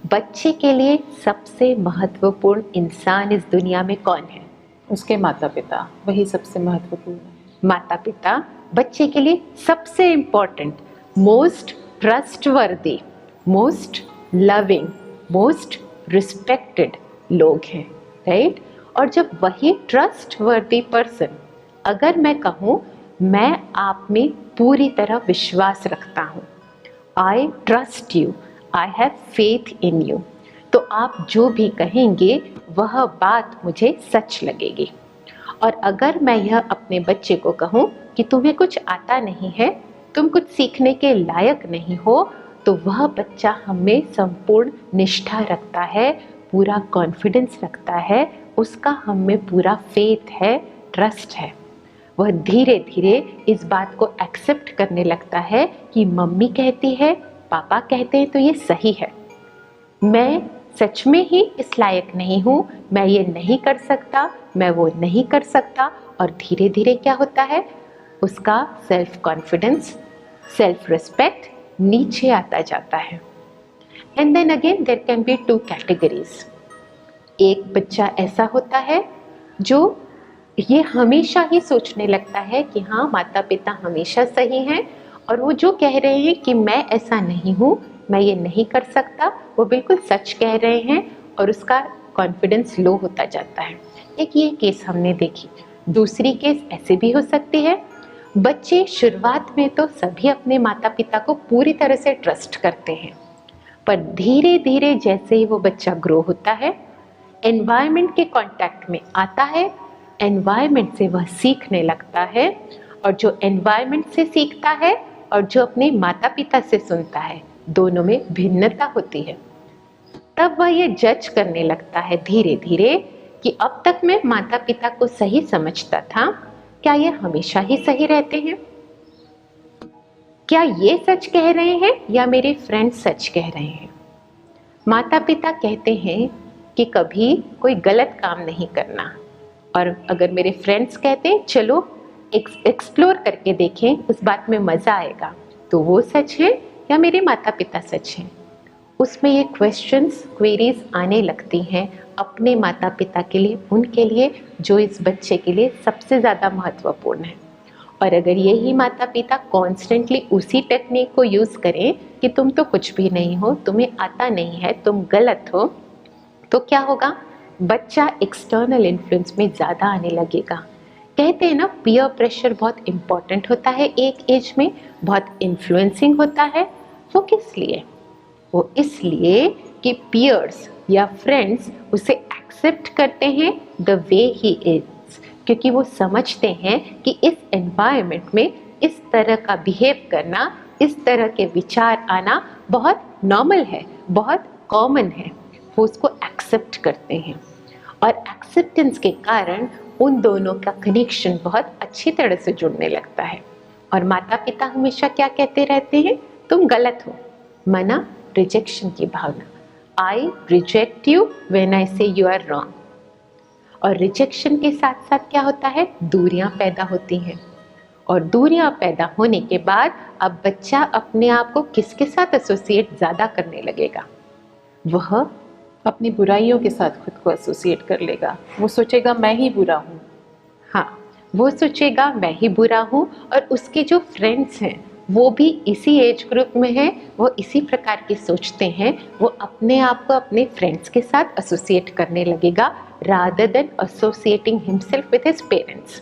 बच्चे के लिए सबसे महत्वपूर्ण इंसान इस दुनिया में कौन है? उसके माता पिता, वही सबसे महत्वपूर्ण है। माता पिता बच्चे के लिए सबसे important, most trustworthy, most loving, most respected लोग हैं, राइट? और जब वही ट्रस्टवर्दी पर्सन, अगर मैं कहूँ मैं आप में पूरी तरह विश्वास रखता हूँ, I trust you, I have faith in you, तो आप जो भी कहेंगे वह बात मुझे सच लगेगी। और अगर मैं यह अपने बच्चे को कहूँ कि तुम्हें कुछ आता नहीं है, तुम कुछ सीखने के लायक नहीं हो, तो वह बच्चा हमें संपूर्ण निष्ठा रखता है, पूरा कॉन्फिडेंस रखता है, उसका हम में पूरा फेथ है, ट्रस्ट है। वह धीरे धीरे इस बात को एक्सेप्ट करने लगता है कि मम्मी कहती है, पापा कहते हैं तो ये सही है, मैं सच में ही इस लायक नहीं हूँ, मैं ये नहीं कर सकता, मैं वो नहीं कर सकता। और धीरे धीरे क्या होता है, उसका सेल्फ कॉन्फिडेंस, सेल्फ रिस्पेक्ट नीचे आता जाता है। And then again there can be two categories. एक बच्चा ऐसा होता है जो ये हमेशा ही सोचने लगता है कि हाँ, माता पिता हमेशा सही हैं और वो जो कह रहे हैं कि मैं ऐसा नहीं हूँ, मैं ये नहीं कर सकता, वो बिल्कुल सच कह रहे हैं, और उसका कॉन्फिडेंस लो होता जाता है। एक ये केस हमने देखी। दूसरी केस ऐसे भी हो सकती है, बच्चे शुरुआत में तो सभी अपने माता पिता को पूरी तरह से ट्रस्ट करते हैं, पर धीरे धीरे जैसे ही वो बच्चा ग्रो होता है, एनवायरनमेंट के कांटेक्ट में आता है, एनवायरनमेंट से वह सीखने लगता है, और जो एनवायरनमेंट से सीखता है और जो अपने माता पिता से सुनता है, दोनों में भिन्नता होती है। तब वह ये जज करने लगता है धीरे धीरे कि अब तक मैं माता पिता को सही समझता था, क्या ये हमेशा ही सही रहते हैं? क्या ये सच कह रहे हैं या मेरे फ्रेंड्स सच कह रहे हैं? माता पिता कहते हैं कि कभी कोई गलत काम नहीं करना, और अगर मेरे फ्रेंड्स कहते हैं चलो एक्सप्लोर करके देखें, उस बात में मज़ा आएगा, तो वो सच है या मेरे माता पिता सच हैं? उसमें ये क्वेश्चंस, क्वेरीज आने लगती हैं अपने माता पिता के लिए, उनके लिए जो इस बच्चे के लिए सबसे ज़्यादा महत्वपूर्ण है। और अगर यही माता पिता कॉन्स्टेंटली उसी टेक्निक को यूज़ करें कि तुम तो कुछ भी नहीं हो, तुम्हें आता नहीं है, तुम गलत हो, तो क्या होगा? बच्चा एक्सटर्नल इन्फ्लुएंस में ज़्यादा आने लगेगा। कहते हैं ना, पीयर प्रेशर बहुत इम्पॉर्टेंट होता है एक एज में, बहुत इन्फ्लुएंसिंग होता है। वो किस लिए? वो इसलिए कि पीयर्स या फ्रेंड्स उसे एक्सेप्ट करते हैं द वे ही इज, क्योंकि वो समझते हैं कि इस एनवायरनमेंट में इस तरह का बिहेव करना, इस तरह के विचार आना बहुत नॉर्मल है, बहुत कॉमन है। वो उसको एक्सेप्ट करते हैं, और एक्सेप्टेंस के कारण उन दोनों का कनेक्शन बहुत अच्छी तरह से जुड़ने लगता है। और माता पिता हमेशा क्या कहते रहते हैं? तुम गलत हो। मना, रिजेक्शन की भावना, I reject you when I say you are wrong. और रिजेक्शन के साथ साथ क्या होता है? दूरियां पैदा होती हैं, और दूरियां पैदा होने के बाद अब बच्चा अपने आप को किसके साथ एसोसिएट ज़्यादा करने लगेगा? वह अपनी बुराइयों के साथ खुद को एसोसिएट कर लेगा। वो सोचेगा मैं ही बुरा हूँ। हाँ, वो सोचेगा मैं ही बुरा हूँ, और उसके जो फ्रेंड्स हैं वो भी इसी एज ग्रुप में हैं, वो इसी प्रकार के सोचते हैं, वो अपने आप को अपने फ्रेंड्स के साथ एसोसिएट करने लगेगा rather than associating himself with his parents.